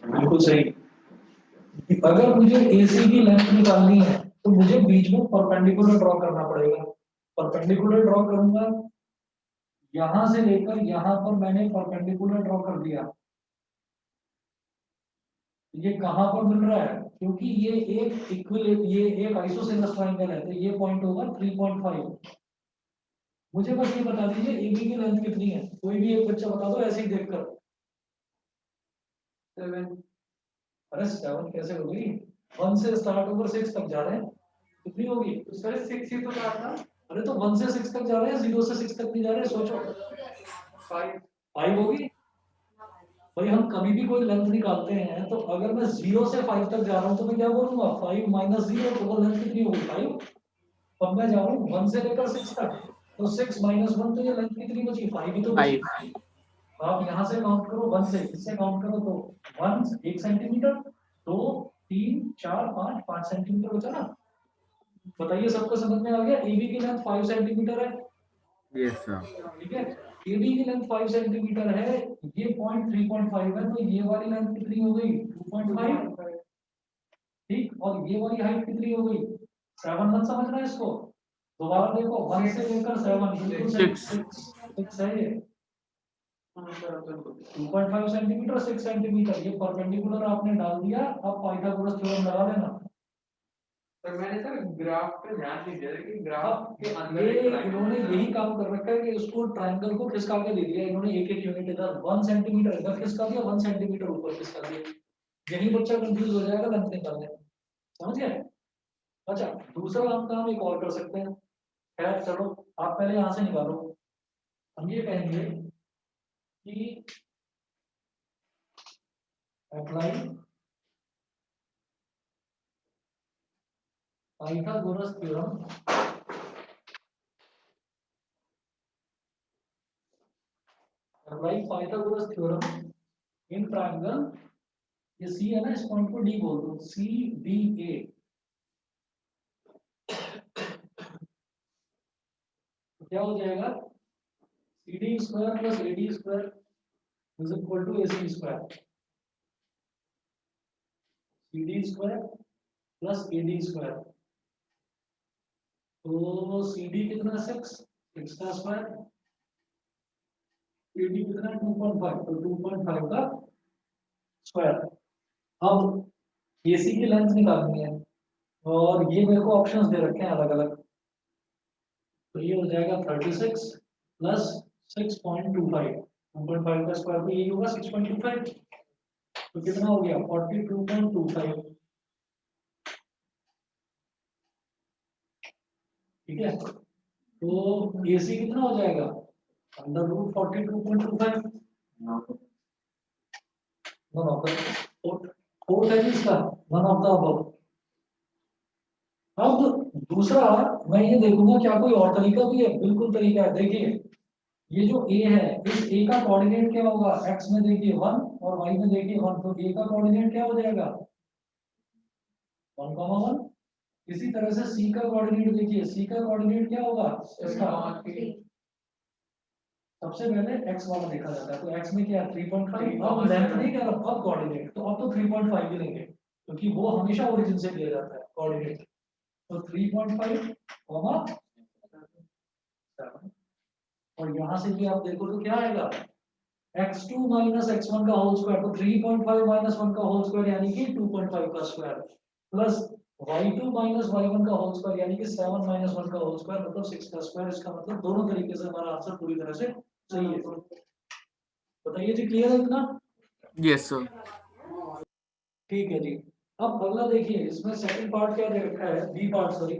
बिल्कुल सही। अगर मुझे AC की लेंथ निकालनी है तो मुझे बीच में परपेंडिकुलर ड्रॉ करना पड़ेगा। परपेंडिकुलर ड्रॉ करूंगा, यहां से लेकर यहां पर मैंने परपेंडिकुलर ड्रॉ कर दिया। ये कहां पर मिल रहा है? क्योंकि ये एक आइसोसेलेस ट्रायंगल है, तो ये पॉइंट होगा 3.5। मुझे बस ये बता दीजिए AB की लेंथ कितनी है, कोई भी एक बच्चा बता दो ऐसे ही देखकर। 7 अरे 7 कैसे होगी? 1 से स्टार्ट होकर 6 तक जा रहे हैं, कितनी होगी? तो सर 6 ही तो कहा था। अरे तो 1 से 6 तक जा रहे हैं, 0 से 6 तक नहीं जा रहे हैं, सोचो। 5 होगी भाई। हम कभी भी कोई लेंथ निकालते हैं तो अगर मैं 0 से 5 तक जा रहा हूं तो मैं क्या बोलूंगा, 5 - 0, तो वो लेंथ कितनी होगी? 5। अब मैं जा रहा हूँ 1 से लेकर 6 तक, तो 6 - 1, तो ये लेंथ कितनी बची? 5 ही तो बची। 5 आप यहाँ से काउंट करो, 1 से इससे काउंट करो, तो 1 सेंटीमीटर, 2, 3, 4, 5 सेंटीमीटर बचा ना। बताइए सबको समझ में आ गया? AB की लेंथ 5 सेंटीमीटर है, yes sir। ठीक है। एडी की लेंथ 5 सेंटीमीटर है, ये पॉइंट 3.5 है, तो ये वाली लेंथ कितनी हो गई 2.5, ठीक, और ये वाली हाइट कितनी हो गई 7। मत समझना है इसको, दोबारा देखो 1 से लेकर 7 बिल्कुल सही, 6 है ये 2.5 सेंटीमीटर 6 सेंटीमीटर, ये परपेंडिकुलर आपने डाल दिया। अब पाइथागोरस थ्योरम लगा लेना। सर मैंने सर ग्राफ पे ध्यान नहीं दिया कि ग्राफ के अब अंदर ये एक triangle इन्होंने है। यही काम कर रखा है कि इसको ट्रायंगल को खिसका के दे दिया इन्होंने, एक एक यूनिट इधर 1 सेंटीमीटर इधर खिसका दिया, 1 सेंटीमीटर ऊपर खिसका दिया, यही बच्चा कंफ्यूज हो जाएगा लेंथ निकालने में, समझ गए। अच्छा दूसरा हम काम एक और कर सकते हैं, खैर चलो आप पहले यहाँ से निकालो। हम ये कहेंगे कि apply Pythagoras theorem apply Pythagoras theorem in triangle, ये सी है ना, इस पॉइंट को डी बोल दो, सी डी ए। क्या हो जाएगा C D square plus A D square is equal to A C square, C D square plus A D square, तो सी डी कितना 6 का स्क्वायर, ए डी कितना 2.5, तो 2.5 का स्क्वायर। अब एसी की लेंथ निकालनी है और ये मेरे को ऑप्शंस दे रखे हैं अलग अलग, तो ये हो जाएगा 36 प्लस 6.25, 2.5 का स्क्वायर तो यही होगा 6.25, तो कितना हो गया 42.25, ठीक है। तो एसी कितना हो जाएगा under root 42.25, one of the fourth है इसका, वन ऑफ द अबव। अब दूसरा मैं ये देखूंगा क्या कोई और तरीका भी है, बिल्कुल तरीका है। देखिए ये जो a है, इस a का कोऑर्डिनेट क्या होगा, x में देखिए 1 और y में देखिए 1, तो a का कोऑर्डिनेट क्या हो जाएगा 1,1। इसी तरह से c का कोऑर्डिनेट देखिए, c का कोऑर्डिनेट क्या होगा इसका, सबसे पहले x वाला देखा जाता है, तो x में क्या है 3.5, अब लेंथ नहीं कह रहा, अब कोऑर्डिनेट, तो अब तो 3.5 ही लेंगे क्योंकि वो हमेशा ओरिजिन से दिया जाता है कोऑर्डिनेट, तो 3.5 कॉमा 7, और यहाँ से भी आप देखो तो क्या आएगा x2 माइनस x1 का होल स्क्वायर, तो 3.5 माइनस 1 का होल स्क्वायर यानी कि 2.5 का square, plus y2 minus y1 का होल स्क्वायर यानी कि 7 माइनस 1 का होल स्क्वायर मतलब 6 का स्क्वायर। इसका मतलब दोनों तरीके से हमारा आंसर पूरी तरह से सही है। बताइए जी, क्लियर है इतना? Yes, sir. ठीक है जी। अब अगला देखिए, इसमें सेकंड पार्ट क्या दे रखा है, B part sorry,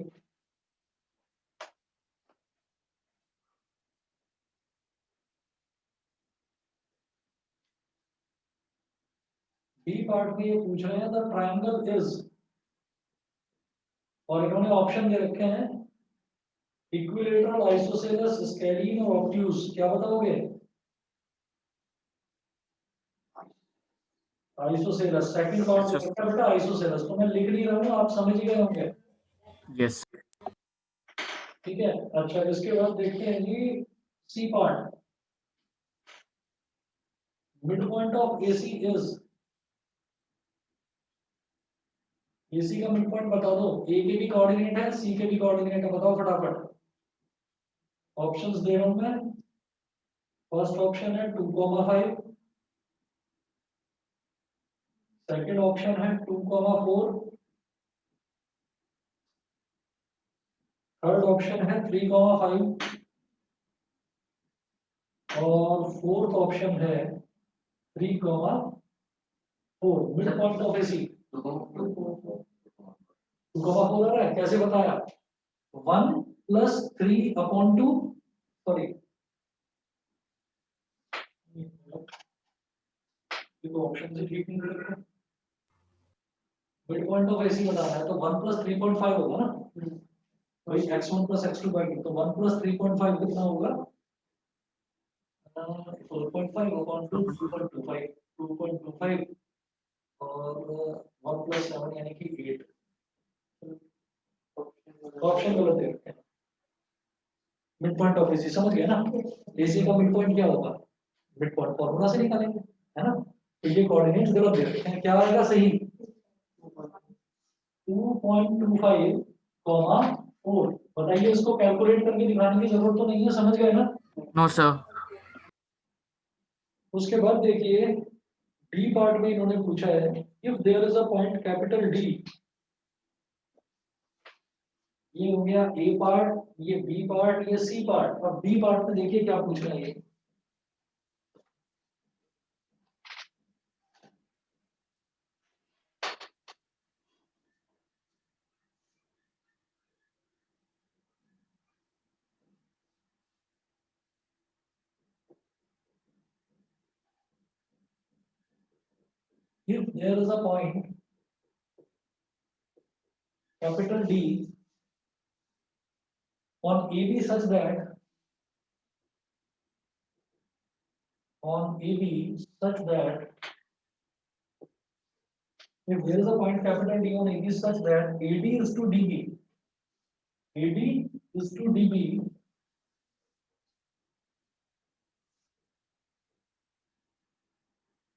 B part में ये पूछ रहे हैं द ट्रायंगल इज, और इन्होंने ऑप्शन दे रखे हैं इक्विलेटरल, आइसोसेलेस, स्केलीन और ऑब्ट्यूज। क्या बताओगे? आइसोसेलेस सेकंड पार्ट में रखा है बेटा, आइसोसेलेस तो मैं लिख नहीं रहा हूँ, आप समझ ही गए होंगे, Yes. ठीक है। अच्छा इसके बाद देखते हैं जी C part, mid point of AC is, AC का मिड पॉइंट बता दो, ए के भी कोऑर्डिनेट है सी के भी कोऑर्डिनेट है, बताओ फटाफट। ऑप्शंस दे रहा हूं मैं, फर्स्ट ऑप्शन है 2,5, सेकंड ऑप्शन है 2,4, थर्ड ऑप्शन है 3,5 और फोर्थ ऑप्शन है 3,4। मिड पॉइंट ऑफ एसी 2,4 आ रहा है, कैसे बताया 1 प्लस 3/2, सॉरी ये तो ऑप्शन से ठीक नहीं कर, मिड पॉइंट ऑफ एसी बताना है तो 1 प्लस 3.5 होगा ना, वही x1 प्लस x2 बाई 2, तो 1 प्लस 3.5 कितना होगा 4.5 अपॉन 2, 2.25, 2.25 और 1 प्लस 7 यानी कि 8। ऑप्शन गलत दे रखे हैं, मिड पॉइंट ऑफ एसी, समझ गए ना? एसी का मिड पॉइंट क्या होगा? मिड पॉइंट फॉर्मूला से निकालेंगे, है ना? तो ये कोऑर्डिनेट्स गलत दे रखे हैं, क्या आएगा सही? 2.25 कॉमा 4। बताइए, इसको कैलकुलेट करके दिखाने की जरूरत तो नहीं है, समझ गए ना? No sir. उसके बाद देखिए डी पार्ट में इन्होंने पूछा है, if there is a point capital D, ये हो गया ए पार्ट, ये बी पार्ट, ये सी पार्ट। अब बी पार्ट में देखिए क्या पूछ रहा है ये, if there is a point capital D on AB such that if there is a point capital D on AB such that AD is to DB, AD is to DB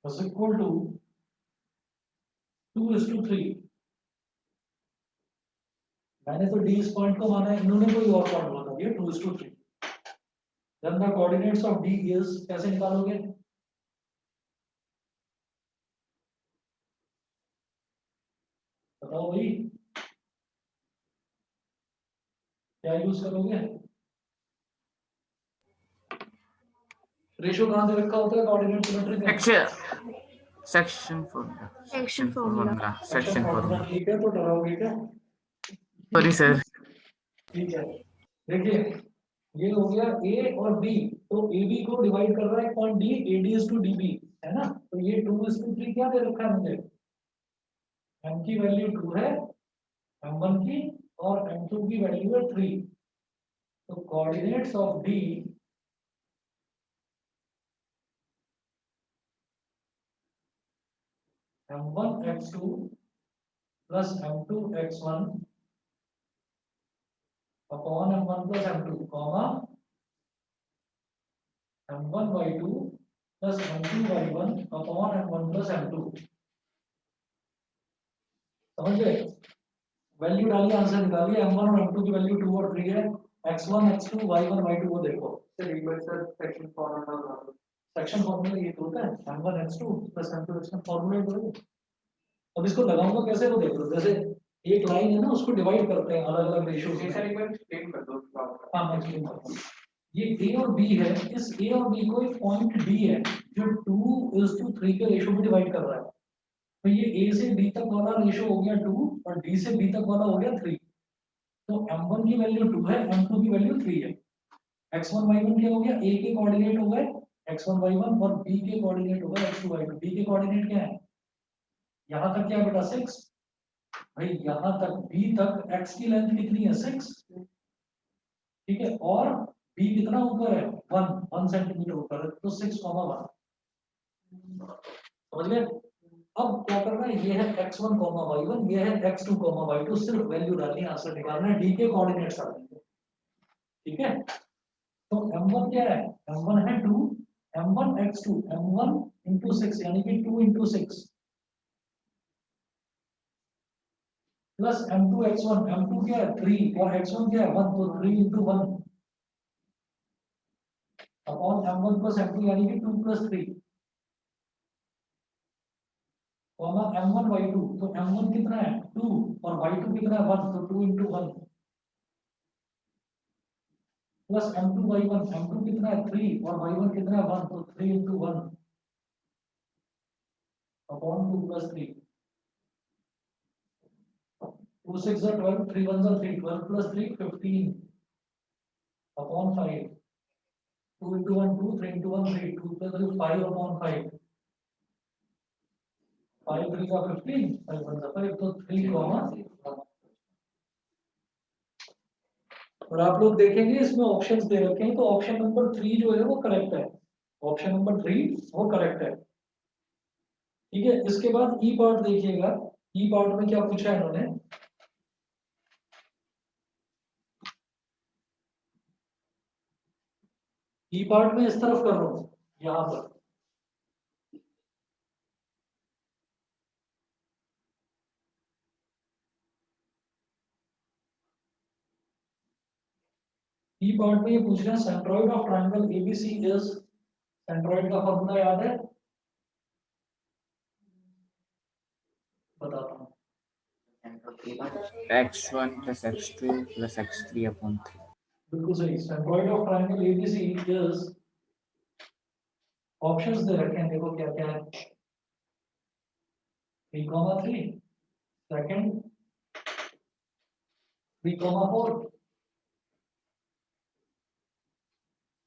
is equal to 2:3। मैंने तो डी इस पॉइंट को माना है, इन्होंने कोई और पॉइंट बता दिया 2:3। then the coordinates of D is, कैसे निकालोगे? बताओ भाई, क्या यूज करोगे? रेशियो कहां से रखा होता है कोऑर्डिनेट सिमेट्री में? Section formula. ठीक है, तो डराओगे क्या? Sorry sir. ठीक है, देखिए ये हो गया ए और बी, तो ए बी को डिवाइड कर रहा है point D, A D is to D B, है ना? तो ये 2:3 क्या दे रखा है मुझे? एम की वैल्यू 2 है, m1 की, और m2 की वैल्यू है 3। तो coordinates of D m1 x2 plus m2 x1 upon m1 plus m2 comma m1 y2 plus m2 y1 upon m1 plus m2। समझ गए? वैल्यू डालिए, आंसर निकालिए। m1 और m2 की वैल्यू 2 और 3 है। x1 x2 y1 y2 को देखो। सर एक बार सर सेक्शन फॉर्मूला बता दो। सेक्शन फॉर्मूला ये तो होता है m1 x2 plus m2 x1 formula तो। अब इसको लगाऊंगा कैसे वो देख लो, जैसे एक लाइन है ना, उसको डिवाइड करते हैं अलग अलग रेशियो ये में। सर एक बार एक्सप्लेन कर दो प्रॉपर। हाँ, मैं एक्सप्लेन करता हूँ। ये ए और बी है, इस ए और बी को एक पॉइंट डी है जो 2:3 के रेशियो में डिवाइड कर रहा है। तो ये ए से बी तक वाला रेशियो हो गया 2 और डी से बी तक वाला हो गया 3। तो m1 की वैल्यू 2 है, m2 की वैल्यू 3 है। x1 y1 क्या हो गया? a के कोऑर्डिनेट हो गए x1 y1 और b के कोऑर्डिनेट हो गए x2 y2। b के कोऑर्डिनेट क्या है? यहाँ तक क्या है बेटा? 6। भाई यहाँ तक b तक x की लेंथ कितनी है? 6। ठीक है, और b कितना ऊपर है? 1 सेंटीमीटर ऊपर है, तो 6,1। समझ गए? अब क्या करना है, ये है x1, y1, ये है x2, y2। सिर्फ वैल्यू डालनी है, आंसर निकालना है, d के कोऑर्डिनेट्स डालने हैं। ठीक है, तो m1 क्या है? m1 है 2, m1 x2 m1 into 6 यानी कि 2 into 6 plus m2 x1, m2 क्या है? 3 और x1 क्या है? 1, तो 3 into 1 upon m1 plus m2 यानी कि 2 plus 3 कॉमा m1 y2। तो m1 कितना है? 2 और y2 कितना है? 1, तो 2 into 1 plus m2 y1, m2 कितना है? 3 और y1 कितना है? 1, तो 3 into 1 upon 2 plus 3। 2 6 are 12, 3 1 are 3, 12 plus 3 15 upon 5। 2 into 1 2, 3 into 1 3, 2 plus 3 5 upon 5। 5 3 का 15, 5 1 का 5, तो 3 कॉमा। और आप लोग देखेंगे इसमें ऑप्शंस दे रखे हैं, तो ऑप्शन नंबर 3 जो है वो करेक्ट है। ऑप्शन नंबर 3 वो करेक्ट है। ठीक है, इसके बाद ई पार्ट देखिएगा। ई पार्ट में क्या पूछा है इन्होंने? ई पार्ट में इस तरफ कर रहा हूँ, यहाँ पर ई पार्ट में ये पूछ रहे हैं centroid of triangle ABC is, centroid का फॉर्मूला याद है? बताता हूँ। x1 plus x2 plus x3 upon 3. बिल्कुल सही। Centroid of triangle ABC is, options दे रखे हैं, देखो क्या क्या है। 3,3, सेकंड 3,4,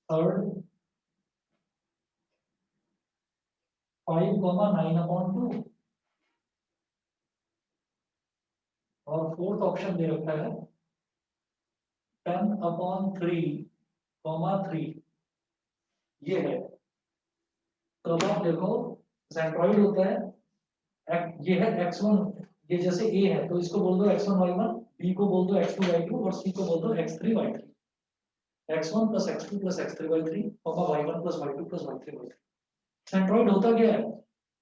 थर्ड 5,9/2 और फोर्थ ऑप्शन दे रखा है 10/3,3। ये है। तो अब आप देखो सेंट्रॉइड होता है, ये है x1, ये जैसे a है तो इसको बोल दो x1 y1, b को बोल दो x2 y2 और c को बोल दो x3 y3। x1 plus x2 plus x3 y3 y1 plus y2 plus y3 y3। Centroid होता क्या है?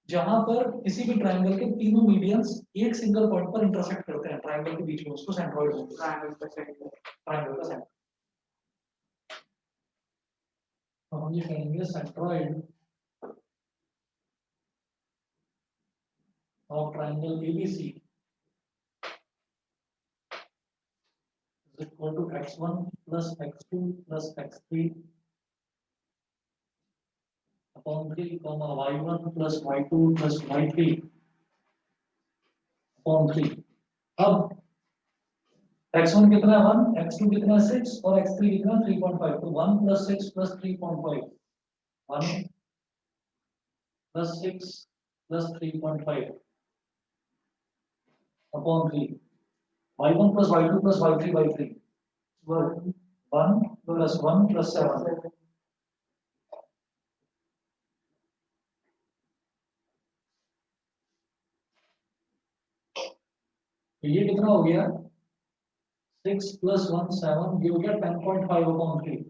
जहां पर किसी भी ट्रायंगल के तीनों मीडियंस एक सिंगल पॉइंट पर इंटरसेक्ट करते हैं ट्रायंगल के बीच में, उसको सेंट्रॉइड बोलते हैं। ट्रायंगल का सेंटर। तो हम ये कहेंगे centroid of triangle ABC is equal to x1 plus x2 plus x3 upon 3, y1 plus y2 plus y3 upon 3। अब x1 कितना है 1, x2 कितना है 6 और x3 कितना 3.5, तो 1 plus 6 plus 3.5, 1 plus 6 plus 3.5 upon 3, y1 plus y2 plus y3 by 3, 1 plus 1 plus 7। तो ये कितना हो गया 6 plus 1 7, ये हो गया 10.5 upon 3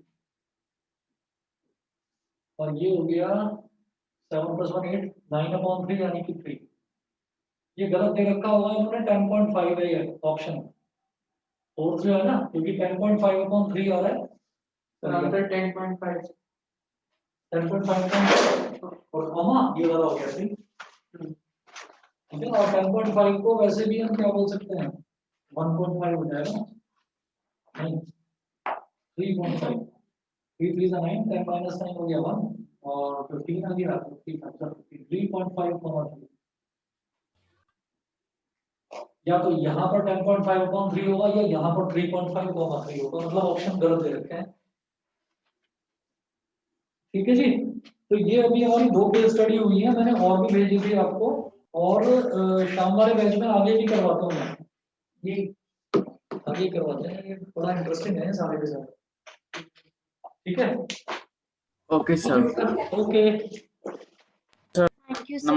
और ये हो गया 7 plus 1 8, 9 upon 3 यानी कि 3। ये गलत दे रखा होगा इन्होंने, 10.5 है ये ऑप्शन, फोर्थ जो है ना, क्योंकि 10.5 upon 3 आ रहा है, तो आंसर 10.5। 10.5 और कॉमा ये वाला हो गया, ठीक है। और 10.5 को वैसे भी हम क्या बोल सकते हैं 1.5 हो जाएगा, नहीं 3.5, 3 3 9, 10 minus 9 हो गया 1 और 15 आ गया 3.5 या तो यहाँ पर 10.5/3 होगा या यहाँ पर 3.5/3 होगा, मतलब ऑप्शन गलत दे रखे हैं। ठीक है जी, तो ये अभी हमारी 2 केस स्टडी हुई है, मैंने और भी भेजी थी आपको, और शाम वाले बैच में आगे भी करवाता हूँ मैं, ये आगे करवाते हैं, ये बड़ा इंटरेस्टिंग है सारे के सारे। ठीक है, Okay, sir. Okay. Thank you sir.